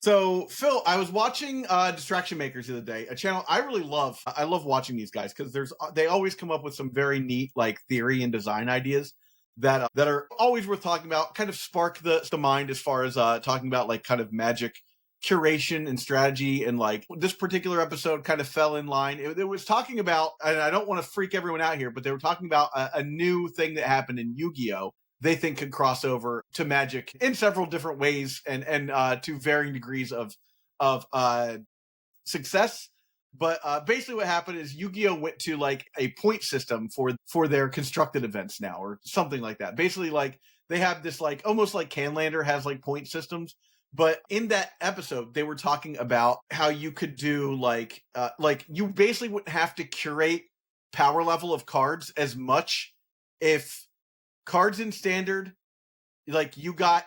So, Phil, I was watching Distraction Makers the other day, a channel I really love. I love watching these guys because they always come up with some very neat like theory and design ideas that are always worth talking about. Kind of spark the mind as far as talking about like kind of magic curation and strategy, and like this particular episode kind of fell in line. It was talking about, and I don't want to freak everyone out here, but they were talking about a new thing that happened in Yu-Gi-Oh! They think could cross over to Magic in several different ways and to varying degrees of success. But basically what happened is Yu-Gi-Oh! Went to like a point system for their constructed events now, or something like that. Basically, like they have this like almost like Canlander has like point systems. But in that episode, they were talking about how you could do like you basically wouldn't have to curate power level of cards as much if cards in standard, like you got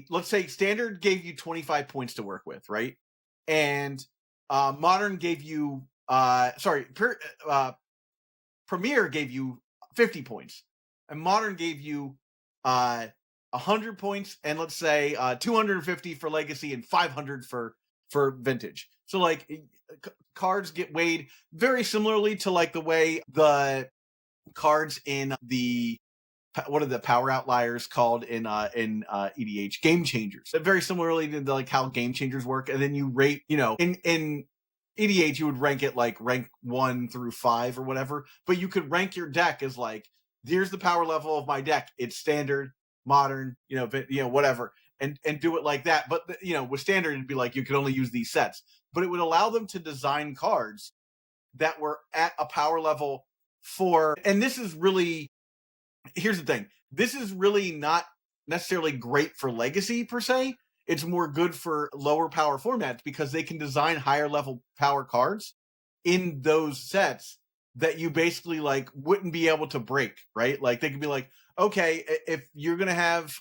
let's say standard gave you 25 points to work with, right? And modern gave you premier gave you 50 points, and modern gave you 100 points, and let's say 250 for legacy and 500 for vintage. So like cards get weighed very similarly to like the way the cards in the what are the power outliers called in EDH? Game changers. Very similarly to like how game changers work. And then you rate, in EDH you would rank it like rank 1 through 5 or whatever, but you could rank your deck as like, here's the power level of my deck. It's standard, modern, whatever, and do it like that. But with standard it'd be like you could only use these sets, but it would allow them to design cards that were at a power level and this is really, here's the thing. This is really not necessarily great for legacy per se. It's more good for lower power formats because they can design higher level power cards in those sets that you basically like wouldn't be able to break, right? Like they could be like, okay, if you're going to have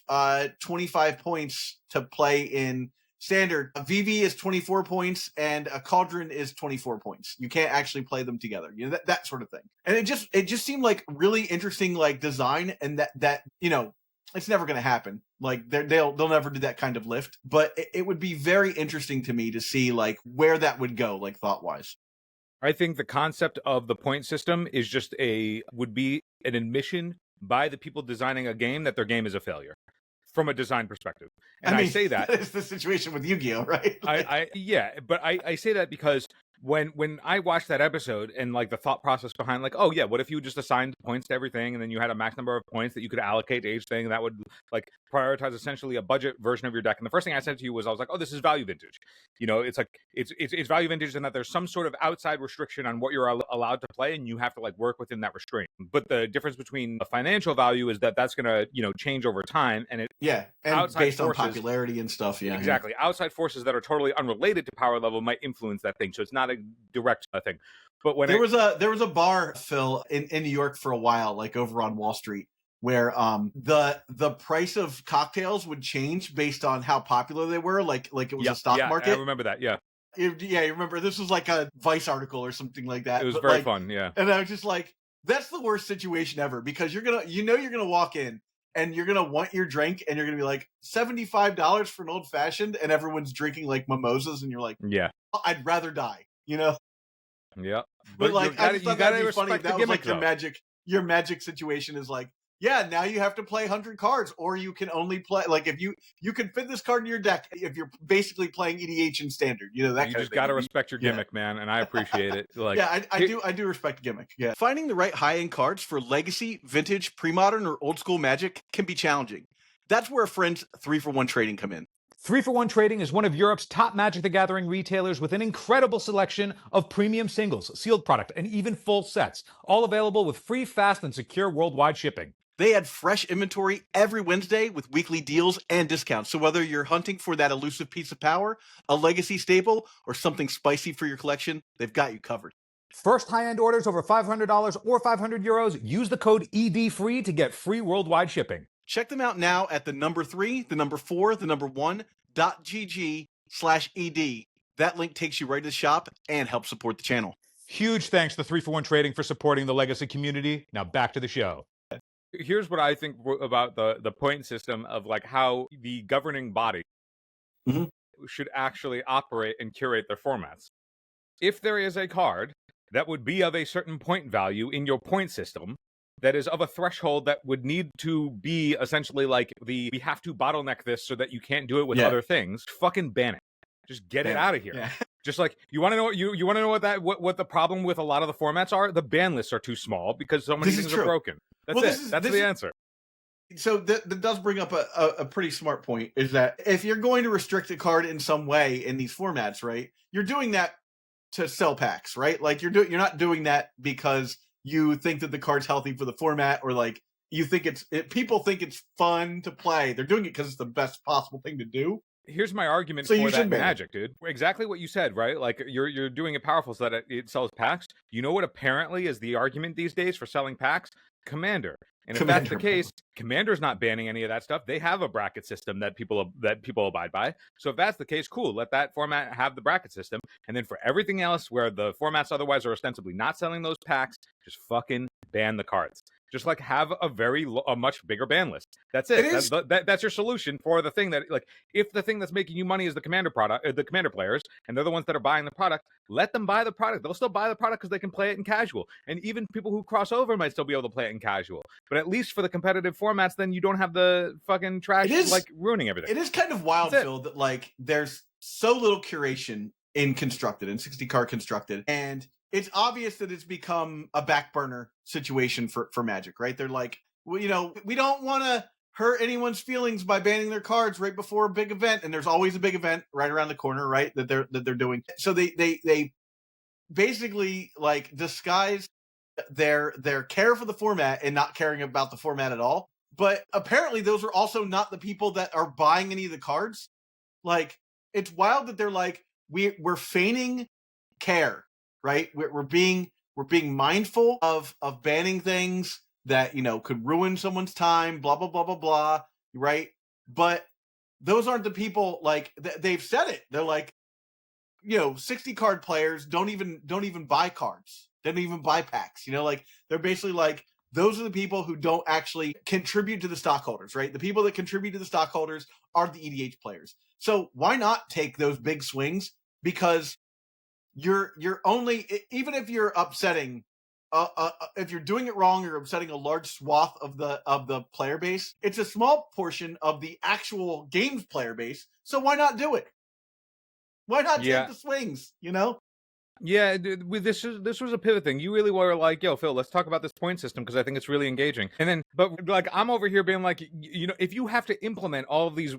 25 points to play in standard, a VV is 24 points and a Cauldron is 24 points. You can't actually play them together. That sort of thing. And it just seemed like really interesting like design, and that it's never going to happen. Like they'll never do that kind of lift, but it would be very interesting to me to see like where that would go, like thought wise. I think the concept of the point system is would be an admission by the people designing a game that their game is a failure from a design perspective. And I say that is the situation with Yu-Gi-Oh, right? But I say that because when I watched that episode and like the thought process behind like, oh yeah, what if you just assigned points to everything and then you had a max number of points that you could allocate to each thing, and that would like prioritize essentially a budget version of your deck. And the first thing I said to you was, I was like, oh, this is value vintage. It's like it's value vintage in that there's some sort of outside restriction on what you're allowed to play, and you have to like work within that restraint. But the difference between the financial value is that's gonna change over time, and and based on popularity and stuff. Yeah, exactly. Yeah. Outside forces that are totally unrelated to power level might influence that thing. So it's not a direct thing. But when there was a bar, Phil, in New York for a while, like over on Wall Street, where the price of cocktails would change based on how popular they were, like it was a stock market. I remember that. Yeah. You remember this was like a Vice article or something like that. It was very fun. Yeah. And I was just like, that's the worst situation ever, because you're gonna walk in and you're gonna want your drink and you're gonna be like $75 for an old fashioned, and everyone's drinking like mimosas, and you're like, yeah, I'd rather die, Yeah. But like, I just thought that'd be funny if that was like your magic situation is like, yeah, now you have to play 100 cards, or you can only play like if you can fit this card in your deck if you're basically playing EDH in standard. That you just got to respect your gimmick, man, and I appreciate it. Like, yeah, I do respect gimmick. Yeah, finding the right high-end cards for legacy, vintage, pre-modern, or old school Magic can be challenging. That's where friends 3-for-1 trading come in. 3-for-1 Trading is one of Europe's top Magic the Gathering retailers with an incredible selection of premium singles, sealed product, and even full sets, all available with free, fast, and secure worldwide shipping. They add fresh inventory every Wednesday with weekly deals and discounts. So whether you're hunting for that elusive piece of power, a legacy staple, or something spicy for your collection, they've got you covered. First high-end orders over $500 or €500, use the code EDFREE to get free worldwide shipping. Check them out now at the number 3, the number 4, the number 1.gg/ED. That link takes you right to the shop and helps support the channel. Huge thanks to 3-for-1 Trading for supporting the legacy community. Now back to the show. Here's what I think about the point system of like how the governing body should actually operate and curate their formats. If there is a card that would be of a certain point value in your point system, that is of a threshold that would need to be essentially like we have to bottleneck this so that you can't do it with other things, fucking ban it. Just get it out of here. Yeah. Just like you want to know you want to know what the problem with a lot of the formats are? The ban lists are too small because so many things are broken. That's it. That's the answer. So that does bring up a pretty smart point, is that if you're going to restrict a card in some way in these formats, right, you're doing that to sell packs, right? Like you're not doing that because you think that the card's healthy for the format, or like you think people think it's fun to play. They're doing it because it's the best possible thing to do. Here's my argument for that Magic, dude. Exactly what you said, right? Like you're doing it powerful so that it sells packs. You know what apparently is the argument these days for selling packs? Commander. And if that's the case, Commander's not banning any of that stuff. They have a bracket system that people abide by. So if that's the case, cool. Let that format have the bracket system. And then for everything else where the formats otherwise are ostensibly not selling those packs, just fucking ban the cards. Just like have a much bigger ban list. That's it. That's your solution for the thing that, like, if the thing that's making you money is the Commander product, the Commander players, and they're the ones that are buying the product, let them buy the product. They'll still buy the product because they can play it in casual. And even people who cross over might still be able to play it in casual. But at least for the competitive formats, then you don't have the fucking trash like ruining everything. It is kind of wild, Phil, that like there's so little curation in 60 card constructed, and it's obvious that it's become a back burner situation for Magic, right? They're like, well, you know, we don't want to hurt anyone's feelings by banning their cards right before a big event, and there's always a big event right around the corner, right? That they're doing. So they basically like disguise their care for the format and not caring about the format at all. But apparently, those are also not the people that are buying any of the cards. Like, it's wild that they're like, we're feigning care. Right, we're being mindful of banning things that, you know, could ruin someone's time. Blah blah blah blah blah. Right, but those aren't the people. Like they've said it. They're like, you know, 60 card players don't even buy cards. They don't even buy packs. You know, like they're basically like, those are the people who don't actually contribute to the stockholders. Right, the people that contribute to the stockholders are the EDH players. So why not take those big swings? Because you're only, even if you're upsetting, if you're doing it wrong, you're upsetting a large swath of the player base. It's a small portion of the actual game's player base. So why not do it? Why not take the swings? You know? Yeah, dude, this was a pivot thing. You really were like, yo, Phil, let's talk about this point system because I think it's really engaging. And then, but like, I'm over here being like, you know, if you would have to implement all these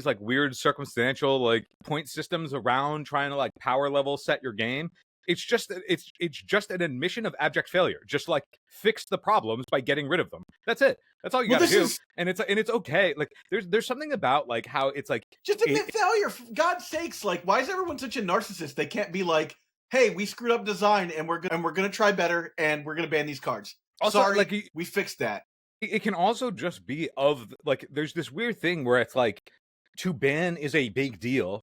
like weird circumstantial like point systems around trying to like power level set your game, it's just an admission of abject failure. Just like fix the problems by getting rid of them. That's it. That's all you gotta do. And it's okay. Like there's something about like how it's like just admit failure. For God's sakes, like why is everyone such a narcissist? They can't be like, hey, we screwed up design and we're gonna try better and we're gonna ban these cards. Also, sorry, like we fixed that. It can also just be of like there's this weird thing where it's like to ban is a big deal.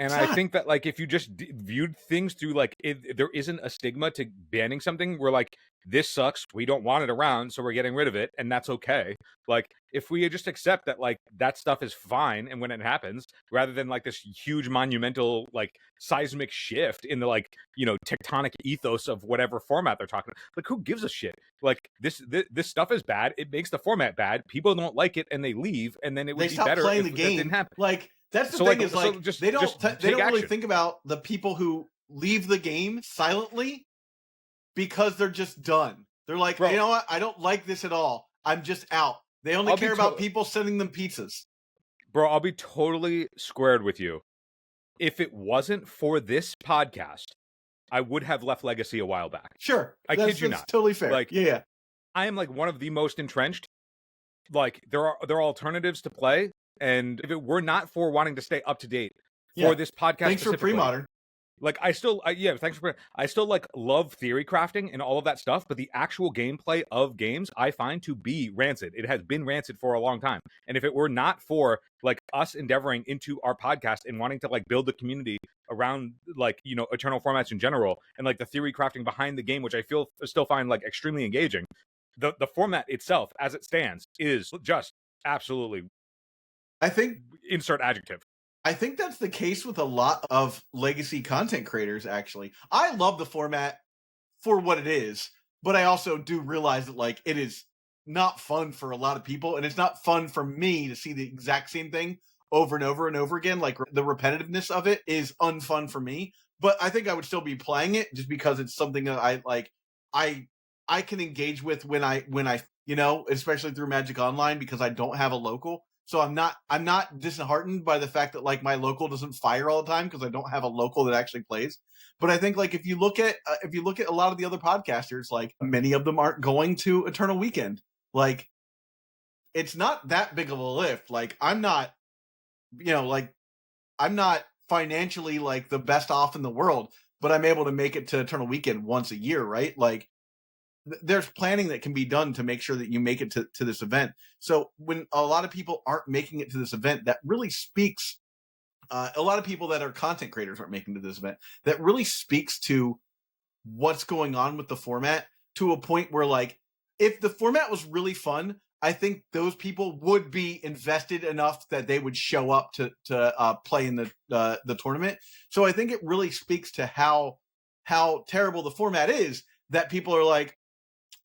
And I think that, like, if you just viewed things through, like, there isn't a stigma to banning something where, like, this sucks, we don't want it around, so we're getting rid of it, and that's okay. Like, if we just accept that, like, that stuff is fine, and when it happens, rather than, like, this huge monumental, like, seismic shift in the, like, you know, tectonic ethos of whatever format they're talking about. Like, who gives a shit? Like, this stuff is bad, it makes the format bad, people don't like it, and they leave, and then it would be better if that didn't happen. Like, that's the thing is like they don't really think about the people who leave the game silently because they're just done. They're like, bro, you know what? I don't like this at all. I'm just out. They only care about people sending them pizzas. Bro, I'll be totally squared with you. If it wasn't for this podcast, I would have left Legacy a while back. Sure. I kid you not. Totally fair. Like, yeah. I am like one of the most entrenched. Like there are alternatives to play. And if it were not for wanting to stay up to date for this podcast, thanks for pre-modern. Like I still like love theory crafting and all of that stuff, but the actual gameplay of games I find to be rancid. It has been rancid for a long time. And if it were not for like us endeavoring into our podcast and wanting to like build the community around like, you know, eternal formats in general and like the theory crafting behind the game, which I still find like extremely engaging, the format itself as it stands is just absolutely, I think, insert adjective, I think that's the case with a lot of legacy content creators, actually. I love the format for what it is, but I also do realize that like it is not fun for a lot of people, and it's not fun for me to see the exact same thing over and over and over again. Like the repetitiveness of it is unfun for me, but I think I would still be playing it just because it's something that I like. I I can engage with when I especially through Magic Online because I don't have a local. So I'm not disheartened by the fact that like my local doesn't fire all the time because I don't have a local that actually plays. But I think like if you look at a lot of the other podcasters, like many of them aren't going to Eternal Weekend. Like it's not that big of a lift. Like I'm not financially like the best off in the world, but I'm able to make it to Eternal Weekend once a year, right? Like there's planning that can be done to make sure that you make it to this event. So when a lot of people aren't making it to this event, that really speaks. A lot of people that are content creators aren't making it to this event. That really speaks to what's going on with the format to a point where like if the format was really fun, I think those people would be invested enough that they would show up to play in the tournament. So I think it really speaks to how terrible the format is that people are like,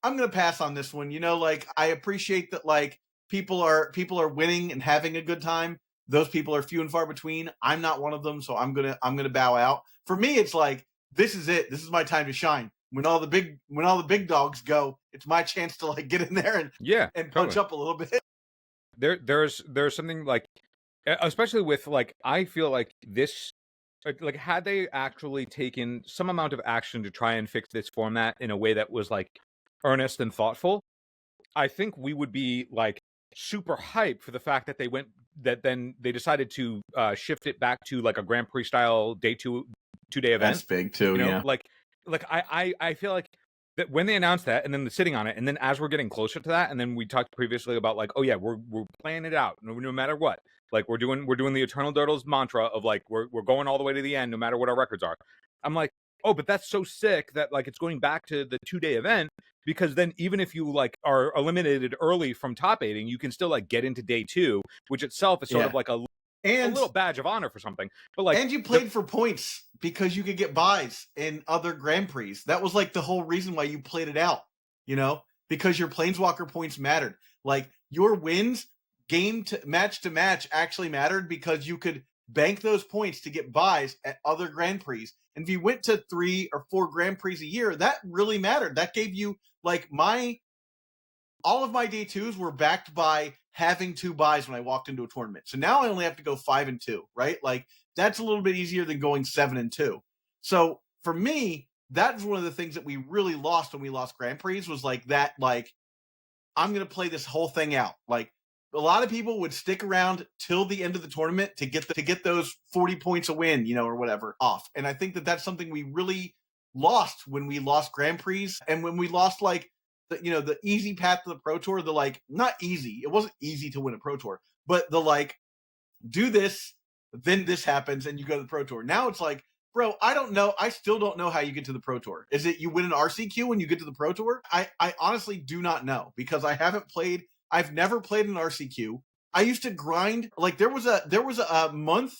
I'm gonna pass on this one. Like I appreciate that like people are winning and having a good time. Those people are few and far between. I'm not one of them, so I'm gonna bow out. For me, it's like this is it. This is my time to shine. When all the big dogs go, it's my chance to like get in there and punch totally. up a little bit. There's something like, especially with like, I feel like this, like had they actually taken some amount of action to try and fix this format in a way that was like earnest and thoughtful, I think we would be like super hyped for the fact that then they decided to shift it back to like a Grand Prix style two-day event. That's big too. Yeah. Like I feel like that when they announced that, and then the sitting on it, and then as we're getting closer to that, and then we talked previously about like, oh yeah, we're playing it out no matter what. Like we're doing the Eternal Durdles mantra of like we're going all the way to the end no matter what our records are. I'm like, oh, but that's so sick that like it's going back to the 2-day event, because then even if you like are eliminated early from top 8ing, you can still like get into day 2, which itself is sort of like a little badge of honor for something. But like, and you played for points because you could get buys in other Grand Prix. That was like the whole reason why you played it out, because your Planeswalker points mattered. Like your wins match to match actually mattered because you could bank those points to get buys at other Grand Prix. And if you went to 3 or 4 Grand Prix a year, that really mattered. That gave you like all of my day 2s were backed by having 2 buys when I walked into a tournament. So now I only have to go 5-2, right? Like that's a little bit easier than going 7-2. So for me, that's one of the things that we really lost when we lost Grand Prix was like that, like I'm going to play this whole thing out. Like a lot of people would stick around till the end of the tournament to get those 40 points a win, or whatever off. And I think that that's something we really lost when we lost Grand Prix and when we lost like the easy path to the Pro Tour, the like not easy. It wasn't easy to win a Pro Tour, but the like do this, then this happens and you go to the Pro Tour. Now it's like, bro, I don't know. I still don't know how you get to the Pro Tour. Is it you win an RCQ when you get to the Pro Tour? I honestly do not know because I've never played an RCQ. I used to grind like there was a month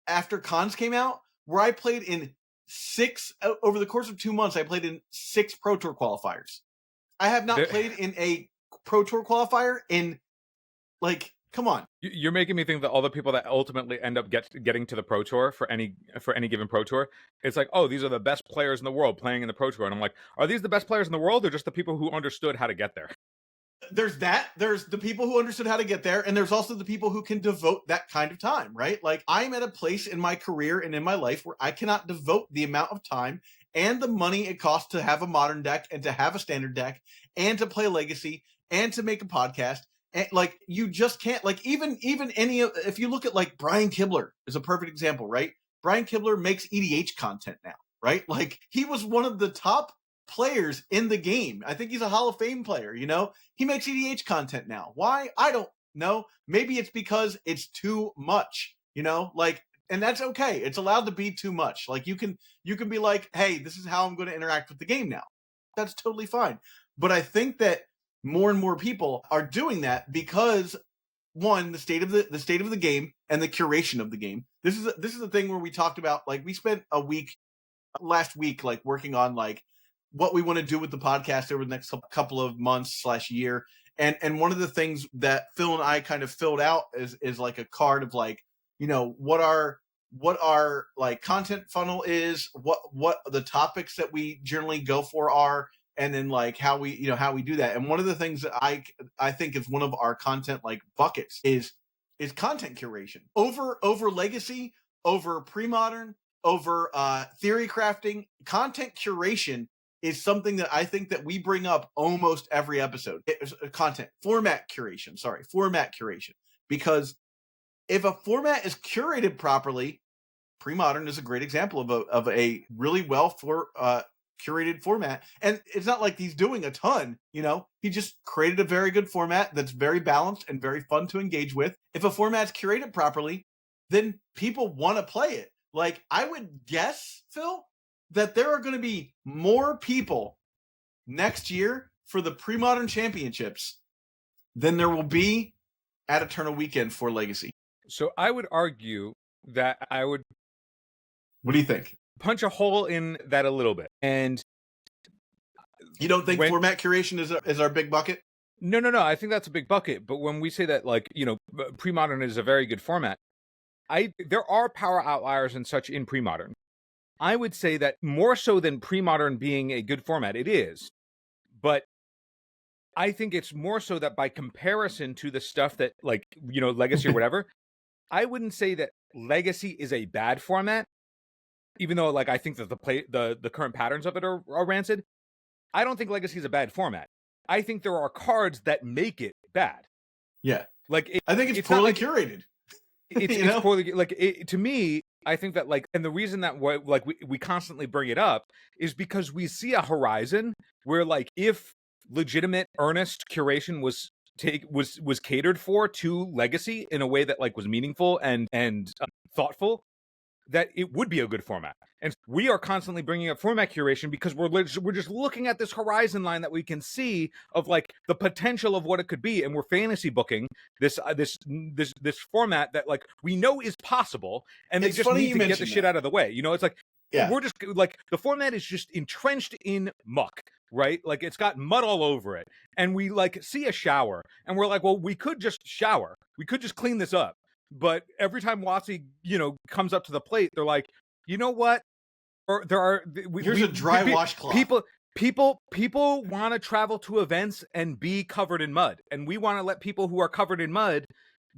after cons came out where I played in 6 over the course of 2 months. I played in 6 Pro Tour qualifiers. I have not played in a Pro Tour qualifier in, like, come on. You're making me think that all the people that ultimately end up getting to the Pro Tour for any given Pro Tour, it's like, oh, these are the best players in the world playing in the Pro Tour. And I'm like, are these the best players in the world or just the people who understood how to get there? There's that. There's the people who understood how to get there, and there's also the people who can devote that kind of time, right? Like, I'm at a place in my career and in my life where I cannot devote the amount of time and the money it costs to have a modern deck and to have a standard deck and to play Legacy and to make a podcast. And like, you just can't, like, even if you look at like Brian Kibler is a perfect example, right? Brian Kibler makes EDH content now, right? Like, he was one of the top players in the game. I think he's a Hall of Fame player, he makes EDH content now. Why? I don't know. Maybe it's because it's too much, like, and that's okay. It's allowed to be too much. Like you can be like, hey, this is how I'm going to interact with the game now. That's totally fine. But I think that more and more people are doing that because one, the state of the game and the curation of the game. This is the thing where we talked about, like, we spent a week last week, like, working on like what we want to do with the podcast over the next couple of months / year. And one of the things that Phil and I kind of filled out is like a card of like, what our like content funnel is, what the topics that we generally go for are, and then like how we do that. And one of the things that I think is one of our content like buckets is content curation over legacy, over pre-modern, over theory crafting. Content curation is something that I think that we bring up almost every episode. Format curation, because if a format is curated properly, pre-modern is a great example of a really well curated format. And it's not like he's doing a ton, he just created a very good format that's very balanced and very fun to engage with. If a format's curated properly, then people want to play it. Like, I would guess, Phil, that there are going to be more people next year for the pre-modern championships than there will be at Eternal Weekend for Legacy. So I would argue that I would... What do you think? Punch a hole in that a little bit. And you don't think format curation is our big bucket? No. I think that's a big bucket. But when we say that, like, pre-modern is a very good format, there are power outliers and such in pre-modern. I would say that more so than pre-modern being a good format, it is. But I think it's more so that by comparison to the stuff that, like, Legacy or whatever, I wouldn't say that Legacy is a bad format, even though, like, I think that the current patterns of it are rancid. I don't think Legacy is a bad format. I think there are cards that make it bad. Yeah. Like, I think it's poorly curated. It's poorly, like, to me, I think that, like, and the reason that we constantly bring it up is because we see a horizon where, like, if legitimate, earnest curation was catered for to Legacy in a way that, like, was meaningful and thoughtful, that it would be a good format. And we are constantly bringing up format curation because we're just looking at this horizon line that we can see of, like, the potential of what it could be, and we're fantasy booking this format that, like, we know is possible, and they just need to get the shit out of the way. It's like, we're just, like, the format is just entrenched in muck, right? Like, it's got mud all over it, and we, like, see a shower, and we're like, well, we could just shower, we could just clean this up. But every time WotC, comes up to the plate, they're like, you know what? Or here's a dry washcloth. People want to travel to events and be covered in mud, and we want to let people who are covered in mud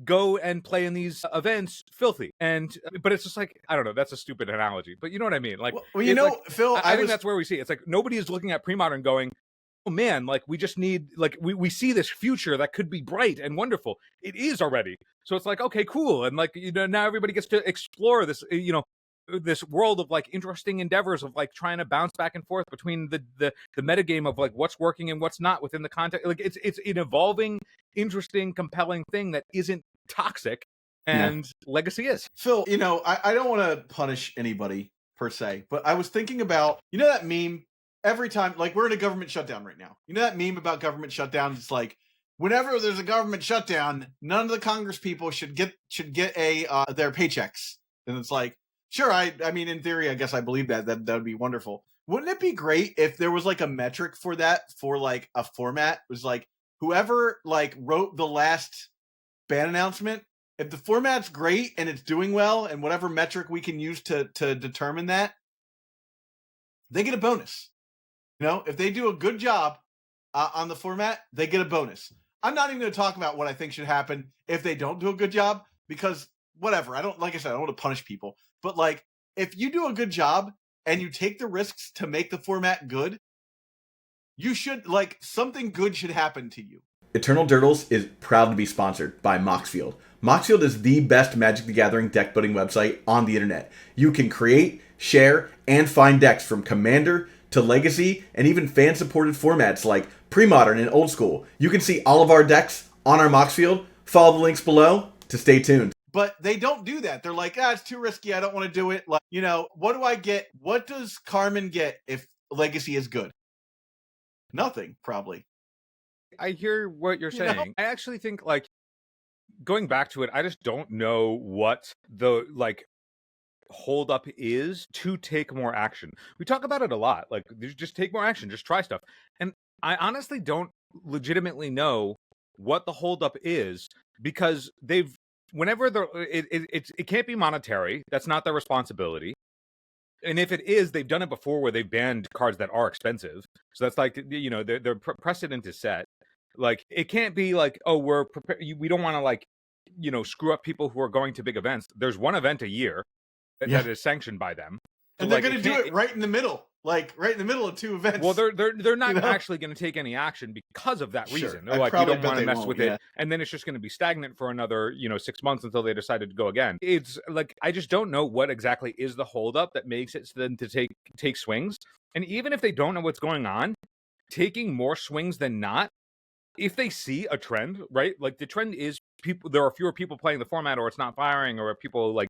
go and play in these events filthy. But it's just like, I don't know. That's a stupid analogy, but you know what I mean. Like, Phil, I think that's where we see it. It's like nobody is looking at pre-modern going, oh man, like, we just need, like, we see this future that could be bright and wonderful. It is already. So it's like, okay, cool. And, like, now everybody gets to explore this, this world of, like, interesting endeavors of, like, trying to bounce back and forth between the metagame of, like, what's working and what's not within the context. Like, it's an evolving, interesting, compelling thing that isn't toxic, and Legacy is. Phil, I don't want to punish anybody per se, but I was thinking about, that meme every time, like, we're in a government shutdown right now. That meme about government shutdowns? It's like, whenever there's a government shutdown, none of the Congress people should get their paychecks. And it's like, sure, I mean, in theory, I guess I believe that would be wonderful. Wouldn't it be great if there was, like, a metric for that, for, like, a format? It was like, whoever, like, wrote the last ban announcement, if the format's great and it's doing well, and whatever metric we can use to determine that, they get a bonus. If they do a good job on the format, they get a bonus. I'm not even going to talk about what I think should happen if they don't do a good job, because whatever. Like I said, I don't want to punish people. But, like, if you do a good job and you take the risks to make the format good, you should, like, something good should happen to you. Eternal Durdles is proud to be sponsored by Moxfield. Moxfield is the best Magic the Gathering deck building website on the internet. You can create, share, and find decks from Commander to Legacy, and even fan-supported formats like Pre-Modern and Old School. You can see all of our decks on our Moxfield. Follow the links below to stay tuned. But they don't do that. They're like, it's too risky. I don't want to do it. Like, what do I get? What does Carmen get if Legacy is good? Nothing, probably. I hear what you're saying. I actually think, like, going back to it, I just don't know what the like hold up is to take more action. We talk about it a lot. Like, just take more action, just try stuff. And I honestly don't legitimately know what the hold up is, because they've whenever it can't be monetary. That's not their responsibility. And if it is, they've done it before where they've banned cards that are expensive. So that's like, you know, their precedent is set. Like, it can't be like, oh, we don't want to, like, you know, screw up people who are going to big events. There's one event a year that is sanctioned by them. So, and they're going to do it right in the middle. Like, right in the middle of two events. Well, they're not actually going to take any action because of that reason. They're like, we don't want to mess with it, and then it's just going to be stagnant for another, 6 months until they decided to go again. It's like, I just don't know what exactly is the holdup that makes it so then to take swings. And even if they don't know what's going on, taking more swings than not, if they see a trend, right? Like, the trend is there are fewer people playing the format, or it's not firing, or people like,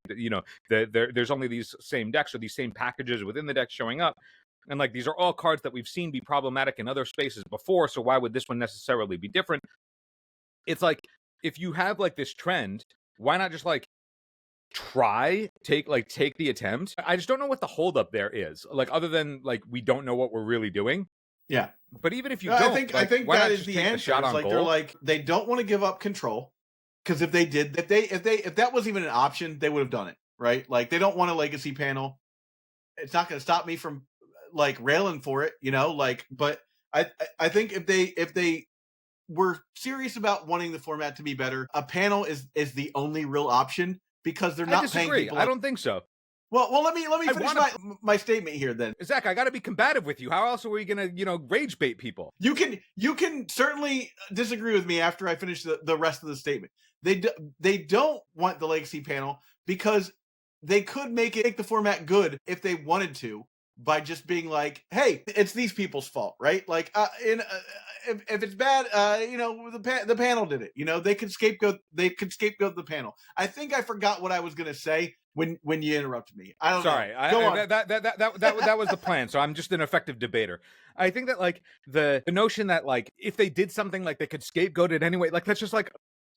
there's only these same decks or these same packages within the deck showing up. And like, these are all cards that we've seen be problematic in other spaces before, so why would this one necessarily be different? It's like, if you have like this trend, why not just like take the attempt? I just don't know what the holdup there is. Like, other than like, we don't know what we're really doing. Yeah. But even if you don't, I think that is the answer. It's like, they're like, they don't want to give up control, because if that was even an option, they would have done it, right? Like, they don't want a legacy panel. It's not going to stop me from like railing for it, like, but I think if they were serious about wanting the format to be better, a panel is the only real option, because they're not paying people. I don't think so. Well, let me finish my statement here then. Zach, I got to be combative with you. How else are we going to, rage bait people? You can certainly disagree with me after I finish the rest of the statement. They don't want the legacy panel because they could make the format good if they wanted to, by just being like, hey, it's these people's fault, right? Like, if it's bad, the panel did it. They could scapegoat the panel. I think I forgot what I was gonna say when you interrupted me. I don't know. Sorry, that was the plan. So I'm just an effective debater. I think that like the notion that like, if they did something, like, they could scapegoat it anyway, like, that's just like,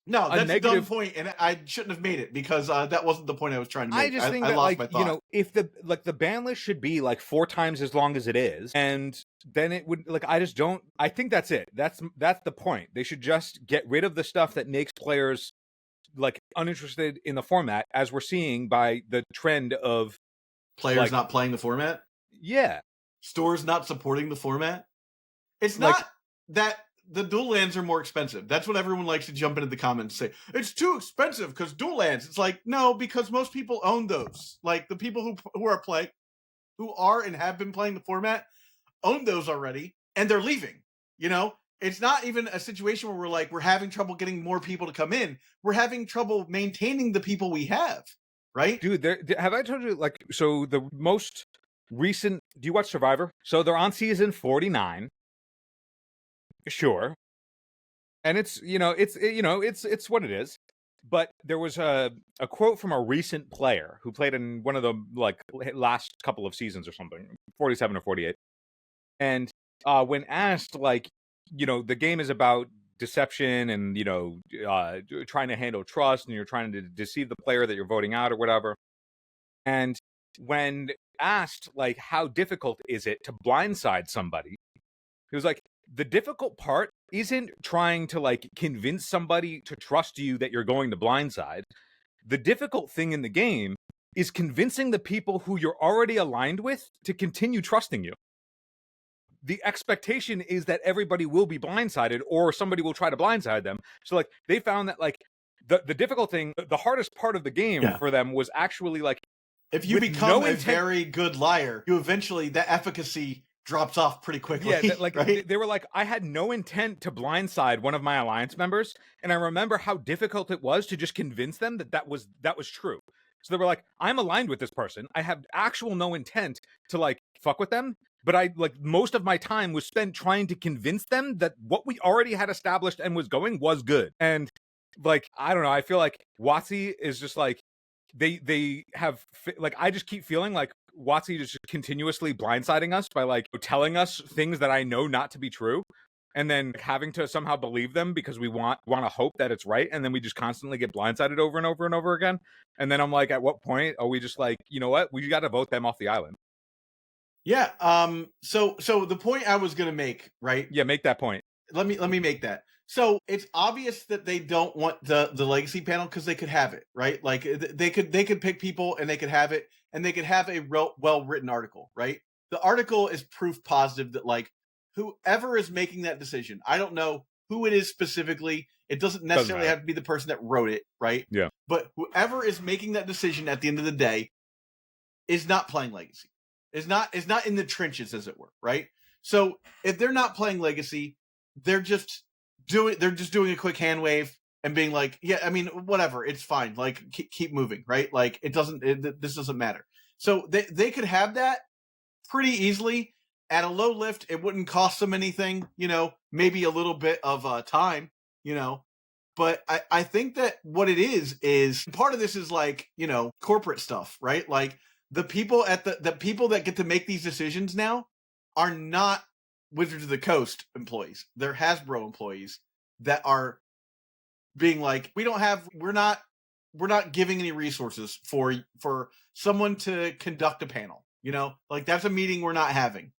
no, that's a dumb point, and I shouldn't have made it, because that wasn't the point I was trying to make. I just think that, lost like, my thought. if the ban list should be like 4 times as long as it is, and then it would, like, I think that's it. That's the point. They should just get rid of the stuff that makes players like uninterested in the format, as we're seeing by the trend of players not playing the format. Yeah, stores not supporting the format. It's not that the dual lands are more expensive. That's what everyone likes to jump into the comments and say. It's too expensive because dual lands. It's like, no, because most people own those. Like, the people who are and have been playing the format own those already, and they're leaving. It's not even a situation where we're having trouble getting more people to come in. We're having trouble maintaining the people we have, right? Dude, have I told you, like, so the most recent, do you watch Survivor? So they're on season 49. Sure. And it's what it is. But there was a quote from a recent player who played in one of the like last couple of seasons or something, 47 or 48. And when asked, like, the game is about deception and, trying to handle trust, and you're trying to deceive the player that you're voting out or whatever. And when asked, like, how difficult is it to blindside somebody, he was like, the difficult part isn't trying to like convince somebody to trust you that you're going to blindside. The difficult thing in the game is convincing the people who you're already aligned with to continue trusting you. The expectation is that everybody will be blindsided, or somebody will try to blindside them. So like, they found that like the difficult thing, the hardest part of the game for them was actually like, if you become a very good liar, you eventually, the efficacy drops off pretty quickly. Yeah, like, right? They were like, I had no intent to blindside one of my alliance members, and I remember how difficult it was to just convince them that was true. So they were like, I'm aligned with this person. I have actual no intent to like fuck with them, but I like most of my time was spent trying to convince them that what we already had established and was going was good. And like, I don't know, I feel like WotC is just like, they have like, I just keep feeling like WotC is just continuously blindsiding us by like telling us things that I know not to be true. and then having to somehow believe them because we want to hope that it's right, and then we just constantly get blindsided over and over and over again. And then I'm like, at what point are we just like, you know what, we got to vote them off the island? Yeah. So the point I was gonna make, right? Yeah, make that point. Let me make that. So it's obvious that they don't want the legacy panel because they could have it, right? Like they could pick people and they could have it, and they could have a well written article, right? The article is proof positive that like whoever is making that decision, I don't know who it is specifically. It doesn't necessarily have to be the person that wrote it, right? Yeah. But whoever is making that decision at the end of the day is not playing legacy. Is not in the trenches, as it were, right? So if they're not playing legacy, they're just doing a quick hand wave and being like, yeah, I mean, whatever, it's fine. Like keep moving, right? Like this doesn't matter. So they could have that pretty easily at a low lift. It wouldn't cost them anything, maybe a little bit of time, but I think that what it is part of this is like, corporate stuff, right? Like the people the people that get to make these decisions now are not Wizards of the Coast employees. They're Hasbro employees that are being like, we're not giving any resources for someone to conduct a panel, like that's a meeting we're not having,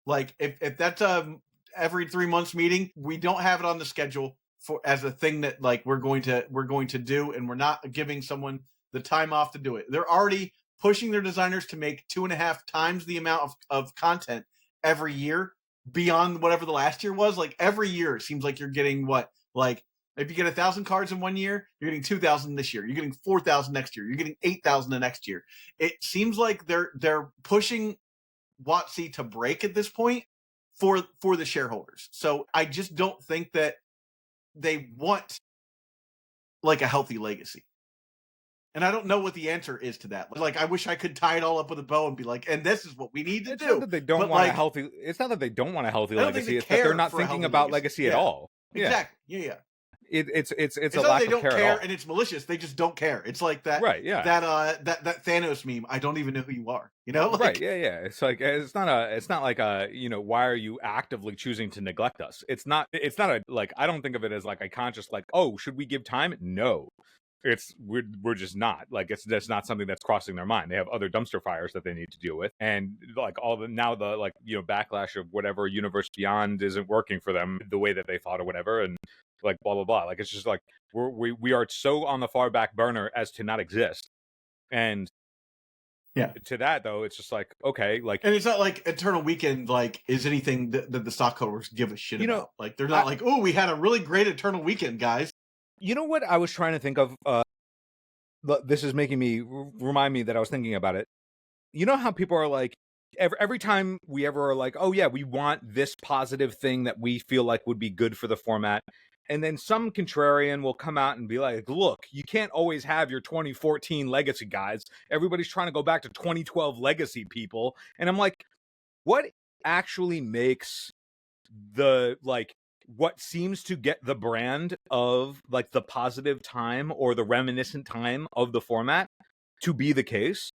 like if that's a every 3 months meeting, we don't have it on the schedule for as a thing that like we're going to do, and we're not giving someone the time off to do it. They're already pushing their designers to make 2.5 times the amount of content every year beyond whatever the last year was. Like every year it seems like you're getting what, like if you get 1,000 cards in one year, you're getting 2,000 this year, you're getting 4,000 next year, you're getting 8,000 the next year. It seems like they're pushing WotC to break at this point for the shareholders. So I just don't think that they want like a healthy legacy. And I don't know what the answer is to that. Like, I wish I could tie it all up with a bow and be like, and this is what we need to do. It's not that they don't want a healthy. It's not that they don't want a healthy legacy. It's that they're not thinking about legacy at all. Exactly. Yeah. It's a lack they of don't care care, at all. and it's malicious. They just don't care. It's like that. Right. Yeah. That Thanos meme. I don't even know who you are. Like, right. Yeah. It's like it's not like why are you actively choosing to neglect us? It's not a like, I don't think of it as like a conscious like, oh, should we give time? No. We're just not, like, it's just not something that's crossing their mind. They have other dumpster fires that they need to deal with, and like all the like backlash of whatever Universe Beyond isn't working for them the way that they thought or whatever, and like blah blah blah. Like it's just like we are so on the far back burner as to not exist, and to that though, it's just like, okay, like, and it's not like Eternal Weekend like is anything that the stockholders give a shit about. Like they're not like, oh, we had a really great Eternal Weekend, guys. You know what I was trying to think of? This is making me remind me that I was thinking about it. You know how people are like, every time we ever are like, oh yeah, we want this positive thing that we feel like would be good for the format. And then some contrarian will come out and be like, look, you can't always have your 2014 Legacy guys. Everybody's trying to go back to 2012 Legacy people. And I'm like, what actually makes the, like, what seems to get the brand of like the positive time or the reminiscent time of the format to be the case?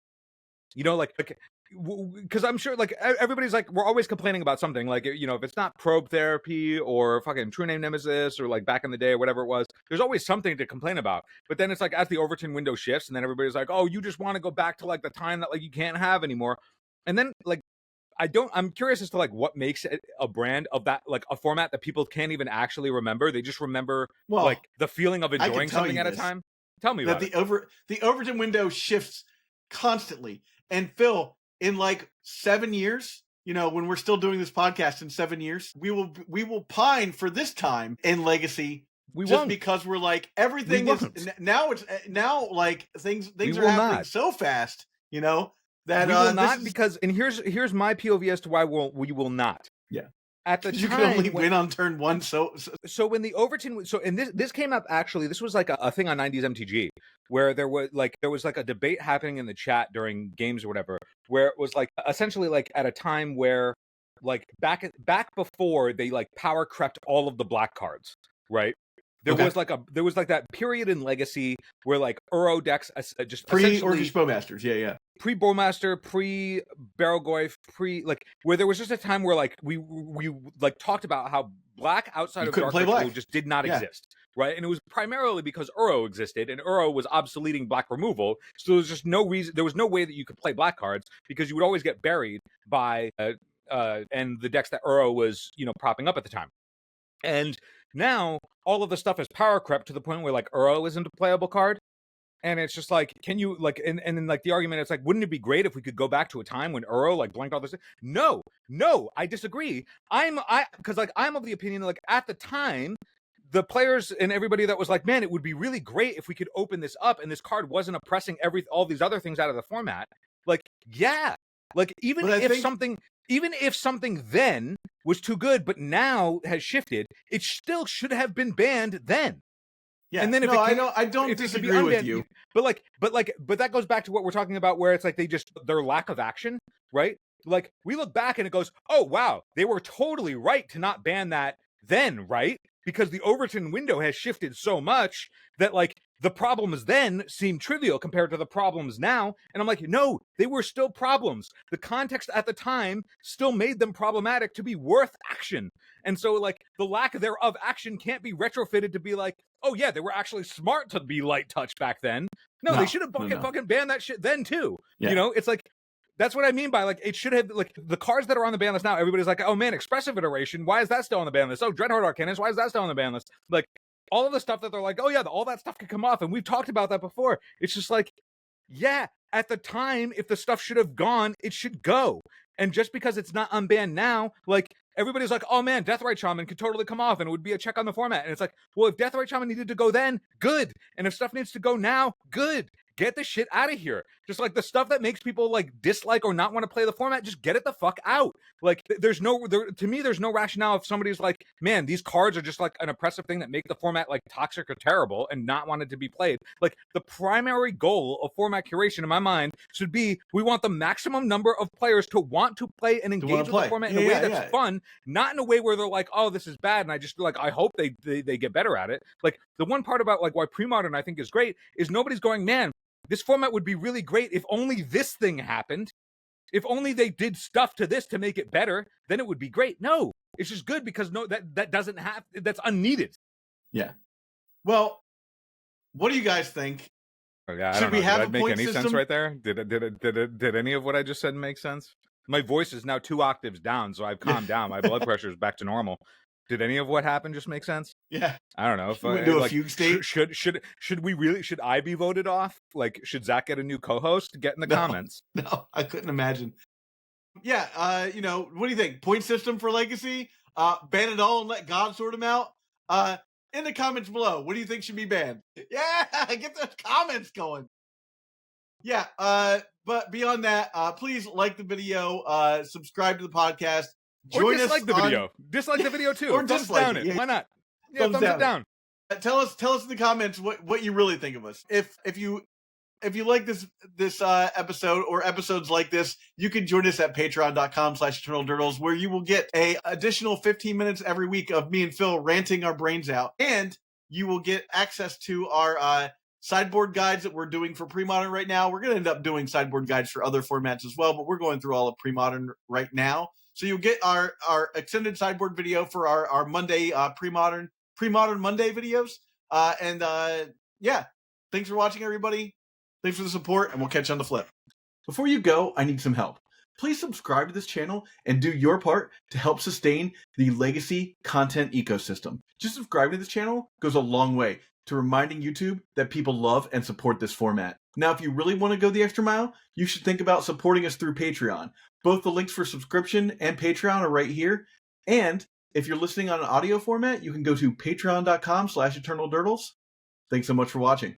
Like because I'm sure like everybody's like, we're always complaining about something, like, if it's not Probe Therapy or fucking True Name Nemesis or like back in the day or whatever it was, there's always something to complain about. But then it's like, as the Overton window shifts, and then everybody's like, oh, you just want to go back to like the time that like you can't have anymore. And then like, I'm curious as to like what makes it a brand of that, like a format that people can't even actually remember. They just remember like the feeling of enjoying something at a time. Tell me about it. The Overton window shifts constantly. And Phil, in like 7 years, when we're still doing this podcast in 7 years, we will pine for this time in Legacy. Because we're like, everything is now like things are happening so fast, that we will not, because, and here's my POV as to why we will not. Yeah. At the time, you can only win on turn one. So when the Overton, and this came up, actually, this was like a thing on 90s MTG where there was like a debate happening in the chat during games or whatever, where it was like essentially like at a time where like back before they like power crept all of the black cards, right? There was like that period in Legacy where like Uro decks just pre Orcish Bowmasters, yeah. pre-Bowmaster, pre-Barrelgoyf, where there was just a time where like we like talked about how black outside You of couldn't Dark play Ritual black. just did not Yeah. exist, right? And it was primarily because Uro existed, and Uro was obsoleting black removal, so there was just no reason, there was no way that you could play black cards because you would always get buried by and the decks that Uro was, you know, propping up at the time. And now all of the stuff is power crept to the point where like Uro isn't a playable card. And it's just like, can you like, and then like the argument, it's like, wouldn't it be great if we could go back to a time when Uro like blanked all this? No, I disagree. Because like I'm of the opinion like at the time, the players and everybody that was like, man, it would be really great if we could open this up and this card wasn't oppressing all these other things out of the format. Like, yeah, like even if something then was too good, but now has shifted, it still should have been banned then. Yeah, and then I don't disagree with you. But that goes back to what we're talking about, where it's like their lack of action, right? Like we look back and it goes, oh wow, they were totally right to not ban that then, right? Because the Overton window has shifted so much that like the problems then seem trivial compared to the problems now. And I'm like, no, they were still problems. The context at the time still made them problematic to be worth action. And so like the lack thereof action can't be retrofitted to be like, oh yeah, they were actually smart to be light touch back then. No, they should have fucking banned that shit then too. Yeah. You know, it's like, that's what I mean by like, it should have, like the cards that are on the ban list now, everybody's like, oh man, Expressive Iteration, why is that still on the ban list? Oh, Dreadhorde Arcanist, why is that still on the ban list? Like all of the stuff that they're like, oh yeah, all that stuff could come off. And we've talked about that before. It's just like, yeah, at the time, if the stuff should have gone, it should go. And just because it's not unbanned now, like everybody's like, oh man, Deathrite Shaman could totally come off and it would be a check on the format. And it's like, well, if Deathrite Shaman needed to go then, good. And if stuff needs to go now, good. Get the shit out of here. Just like the stuff that makes people like dislike or not want to play the format, just get it the fuck out. Like to me, there's no rationale if somebody's like, man, these cards are just like an oppressive thing that make the format like toxic or terrible and not wanted to be played. Like the primary goal of format curation in my mind should be, we want the maximum number of players to want to play and engage with the format in a way that's fun, not in a way where they're like, oh, this is bad. And I just like, I hope they get better at it. Like the one part about like why pre-modern I think is great is nobody's going, man, this format would be really great if only this thing happened. If only they did stuff to this to make it better, then it would be great. No, it's just good because that doesn't have, that's unneeded. Yeah. Well, what do you guys think? Oh, yeah, Should we have did a make any system? Sense right there? Did any of what I just said make sense? My voice is now 2 octaves down, so I've calmed down. My blood pressure is back to normal. Did any of what happened just make sense? Yeah. I don't know. If we do a fugue state. Should we really? Should I be voted off? Like, should Zach get a new co-host? Get in the comments. No, I couldn't imagine. Yeah. You know, what do you think? Point system for Legacy? Ban it all and let God sort them out. In the comments below, what do you think should be banned? Yeah, get those comments going. Yeah. But beyond that, please like the video. Subscribe to the podcast. Join or dislike the video. Dislike the video too. Or thumbs down it. Yeah. Why not? Yeah, thumbs it down. Tell us in the comments what you really think of us. If you like this episode or episodes like this, you can join us at patreon.com/EternalDurdles, where you will get a additional 15 minutes every week of me and Phil ranting our brains out, and you will get access to our sideboard guides that we're doing for pre-modern right now. We're going to end up doing sideboard guides for other formats as well, but we're going through all of pre-modern right now. So you'll get our extended sideboard video for our Monday pre-modern Monday videos. Yeah, thanks for watching, everybody. Thanks for the support, and we'll catch you on the flip. Before you go, I need some help. Please subscribe to this channel and do your part to help sustain the Legacy content ecosystem. Just subscribing to this channel goes a long way to reminding YouTube that people love and support this format. Now, if you really want to go the extra mile, you should think about supporting us through Patreon. Both the links for subscription and Patreon are right here. And if you're listening on an audio format, you can go to patreon.com/EternalDurdles. Thanks so much for watching.